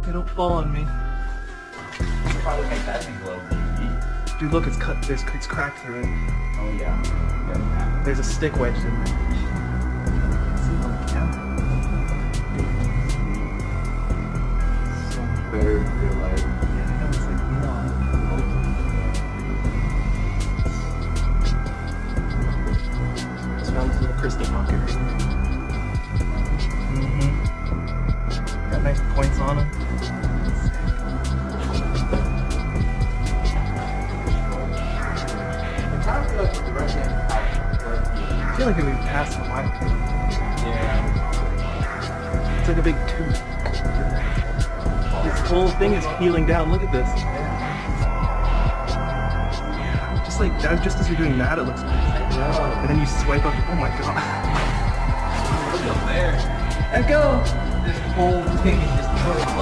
They don't fall on me. It'll probably make that thing glow. Dude, look, it's cut. It's cracked through it. Oh yeah. There's a stick wedged in there. See it on the camera. So Better in real life. yeah, I know it's like neon. Just found this little crystal pocket right here. Got nice points on them. It kind of feels like the right hand I feel like we passed the white. Yeah. It's like a big tooth. This whole thing is peeling down. Look at this. Just like that, just as you're doing that, it looks like. And then you swipe up. Oh my god. Look up there. Let go. This whole thing is just totally close.